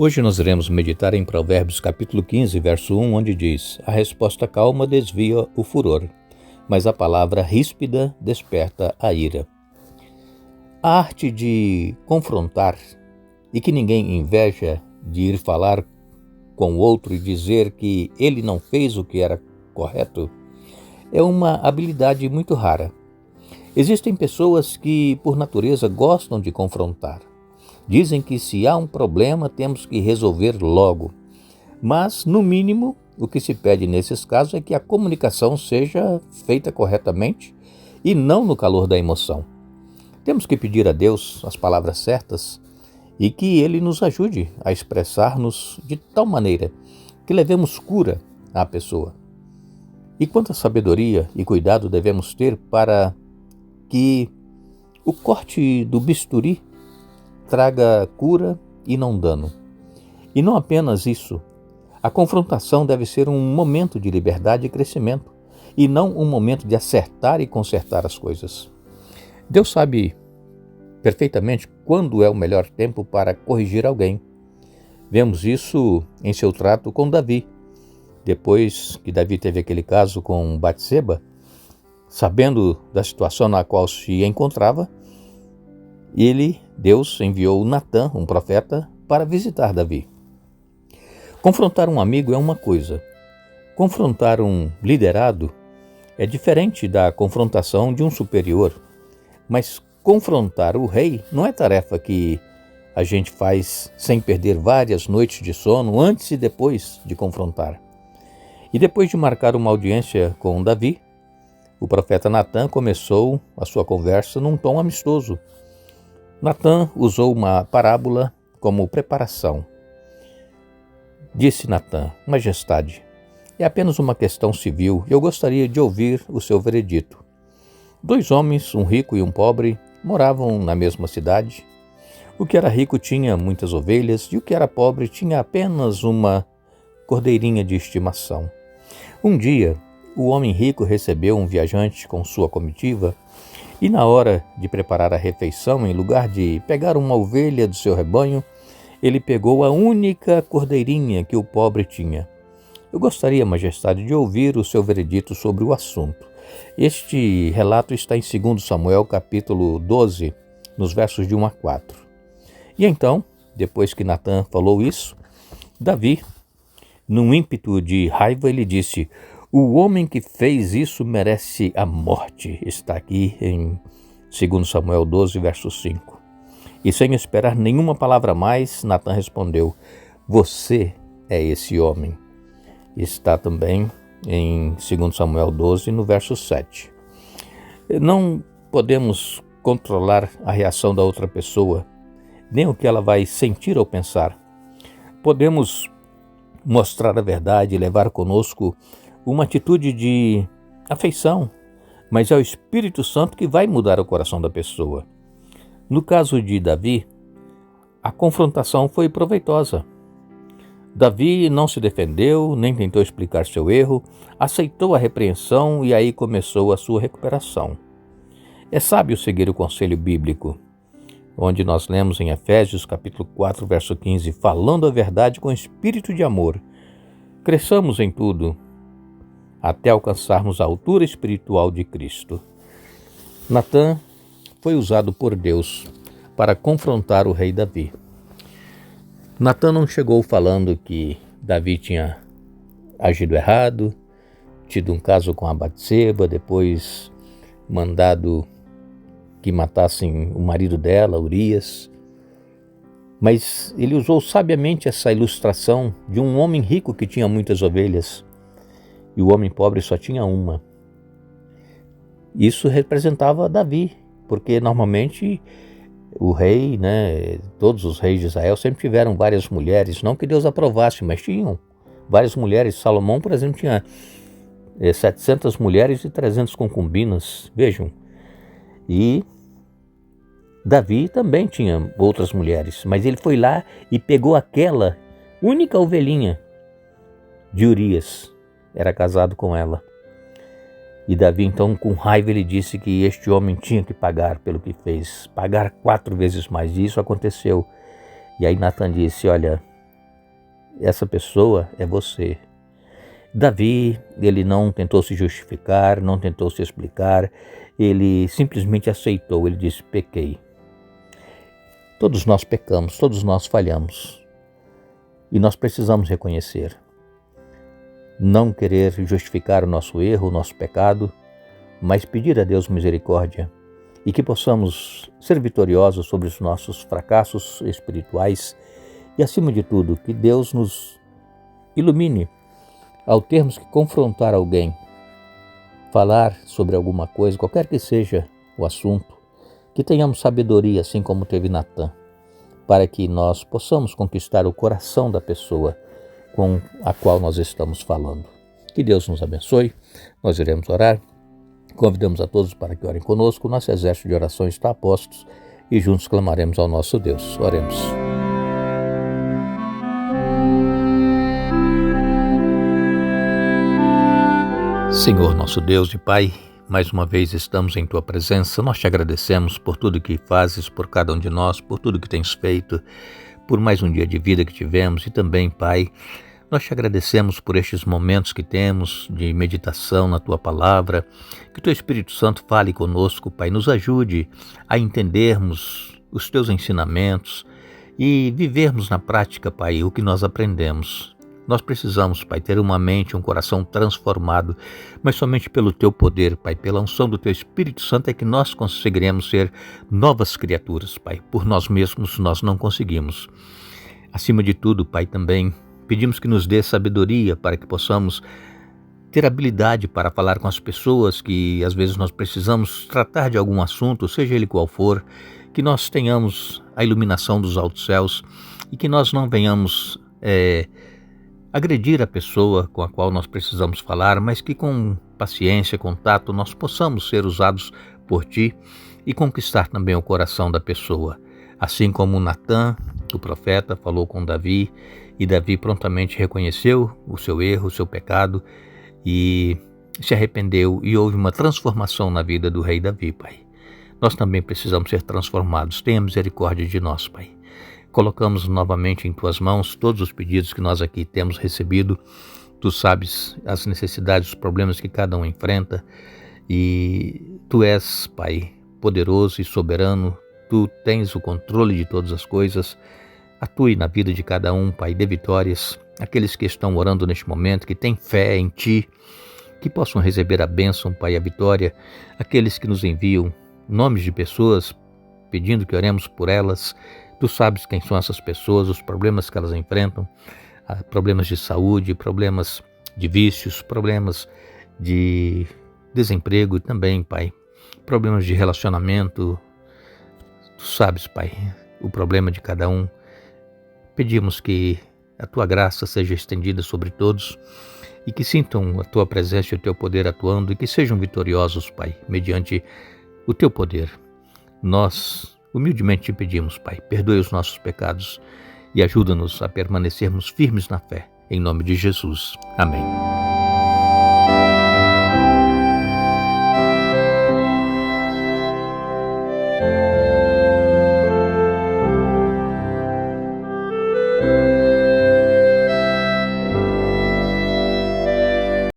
Hoje nós iremos meditar em Provérbios capítulo 15, verso 1, onde diz: A resposta calma desvia o furor, mas a palavra ríspida desperta a ira. A arte de confrontar e que ninguém inveja, de ir falar com o outro e dizer que ele não fez o que era correto, é uma habilidade muito rara. Existem pessoas que, por natureza, gostam de confrontar. Dizem que se há um problema, temos que resolver logo. Mas, no mínimo, o que se pede nesses casos é que a comunicação seja feita corretamente e não no calor da emoção. Temos que pedir a Deus as palavras certas e que Ele nos ajude a expressar-nos de tal maneira que levemos cura à pessoa. E quanta sabedoria e cuidado devemos ter para que o corte do bisturi traga cura e não dano. E não apenas isso, a confrontação deve ser um momento de liberdade e crescimento, e não um momento de acertar e consertar as coisas. Deus sabe perfeitamente quando é o melhor tempo para corrigir alguém. Vemos isso em seu trato com Davi. Depois que Davi teve aquele caso com Batseba, sabendo da situação na qual se encontrava, Deus enviou Natã, um profeta, para visitar Davi. Confrontar um amigo é uma coisa. Confrontar um liderado é diferente da confrontação de um superior. Mas confrontar o rei não é tarefa que a gente faz sem perder várias noites de sono antes e depois de confrontar. E depois de marcar uma audiência com Davi, o profeta Natã começou a sua conversa num tom amistoso. Natã usou uma parábola como preparação. Disse Natã: Majestade, é apenas uma questão civil e eu gostaria de ouvir o seu veredito. 2 homens, um rico e um pobre, moravam na mesma cidade. O que era rico tinha muitas ovelhas e o que era pobre tinha apenas uma cordeirinha de estimação. Um dia, o homem rico recebeu um viajante com sua comitiva e na hora de preparar a refeição, em lugar de pegar uma ovelha do seu rebanho, ele pegou a única cordeirinha que o pobre tinha. Eu gostaria, Majestade, de ouvir o seu veredito sobre o assunto. Este relato está em 2 Samuel, capítulo 12, nos versos de 1 a 4. E então, depois que Natã falou isso, Davi, num ímpeto de raiva, ele disse: O homem que fez isso merece a morte. Está aqui em 2 Samuel 12, verso 5. E sem esperar nenhuma palavra a mais, Natã respondeu: Você é esse homem. Está também em 2 Samuel 12, no verso 7. Não podemos controlar a reação da outra pessoa, nem o que ela vai sentir ou pensar. Podemos mostrar a verdade e levar conosco uma atitude de afeição, mas é o Espírito Santo que vai mudar o coração da pessoa. No caso de Davi, a confrontação foi proveitosa. Davi não se defendeu, nem tentou explicar seu erro, aceitou a repreensão e aí começou a sua recuperação. É sábio seguir o conselho bíblico, onde nós lemos em Efésios capítulo 4, verso 15, falando a verdade com espírito de amor. Cresçamos em tudo, até alcançarmos a altura espiritual de Cristo. Natã foi usado por Deus para confrontar o rei Davi. Natã não chegou falando que Davi tinha agido errado, tido um caso com a Batseba, depois mandado que matassem o marido dela, Urias. Mas ele usou sabiamente essa ilustração de um homem rico que tinha muitas ovelhas e o homem pobre só tinha uma. Isso representava Davi, porque normalmente o rei, todos os reis de Israel sempre tiveram várias mulheres, não que Deus aprovasse, mas tinham várias mulheres. Salomão, por exemplo, tinha 700 mulheres e 300 concubinas, vejam. E Davi também tinha outras mulheres, mas ele foi lá e pegou aquela única ovelhinha de Urias, era casado com ela. E Davi, então, com raiva, ele disse que este homem tinha que pagar pelo que fez, pagar 4 vezes mais. E isso aconteceu. E aí Natã disse: olha, essa pessoa é você. Davi, ele não tentou se justificar, não tentou se explicar, ele simplesmente aceitou, ele disse: pequei. Todos nós pecamos, todos nós falhamos. E nós precisamos reconhecer. Não querer justificar o nosso erro, o nosso pecado, mas pedir a Deus misericórdia e que possamos ser vitoriosos sobre os nossos fracassos espirituais e, acima de tudo, que Deus nos ilumine ao termos que confrontar alguém, falar sobre alguma coisa, qualquer que seja o assunto, que tenhamos sabedoria, assim como teve Natã, para que nós possamos conquistar o coração da pessoa com a qual nós estamos falando. Que Deus nos abençoe. Nós iremos orar. Convidamos a todos para que orem conosco. Nosso exército de orações está a postos e juntos clamaremos ao nosso Deus. Oremos. Senhor nosso Deus e Pai, mais uma vez estamos em Tua presença. Nós te agradecemos por tudo que fazes por cada um de nós, por tudo que tens feito, por mais um dia de vida que tivemos e também, Pai, nós te agradecemos por estes momentos que temos de meditação na Tua Palavra, que o Teu Espírito Santo fale conosco, Pai, nos ajude a entendermos os Teus ensinamentos e vivermos na prática, Pai, o que nós aprendemos. Nós precisamos, Pai, ter uma mente, um coração transformado, mas somente pelo Teu poder, Pai, pela unção do Teu Espírito Santo é que nós conseguiremos ser novas criaturas, Pai. Por nós mesmos nós não conseguimos. Acima de tudo, Pai, também pedimos que nos dê sabedoria para que possamos ter habilidade para falar com as pessoas que às vezes nós precisamos tratar de algum assunto, seja ele qual for, que nós tenhamos a iluminação dos altos céus e que nós não venhamos agredir a pessoa com a qual nós precisamos falar, mas que com paciência, com tato, nós possamos ser usados por Ti e conquistar também o coração da pessoa. Assim como Natã, o profeta, falou com Davi, e Davi prontamente reconheceu o seu erro, o seu pecado, e se arrependeu, e houve uma transformação na vida do rei Davi, Pai. Nós também precisamos ser transformados. Tenha misericórdia de nós, Pai. Colocamos novamente em Tuas mãos todos os pedidos que nós aqui temos recebido. Tu sabes as necessidades, os problemas que cada um enfrenta. E Tu és, Pai, poderoso e soberano. Tu tens o controle de todas as coisas. Atue na vida de cada um, Pai, dê vitórias. Aqueles que estão orando neste momento, que têm fé em Ti, que possam receber a bênção, Pai, a vitória. Aqueles que nos enviam nomes de pessoas, pedindo que oremos por elas. Tu sabes quem são essas pessoas, os problemas que elas enfrentam, problemas de saúde, problemas de vícios, problemas de desemprego e também, Pai, problemas de relacionamento. Tu sabes, Pai, o problema de cada um. Pedimos que a Tua graça seja estendida sobre todos e que sintam a Tua presença e o Teu poder atuando e que sejam vitoriosos, Pai, mediante o Teu poder. Nós humildemente te pedimos, Pai, perdoe os nossos pecados e ajuda-nos a permanecermos firmes na fé. Em nome de Jesus. Amém.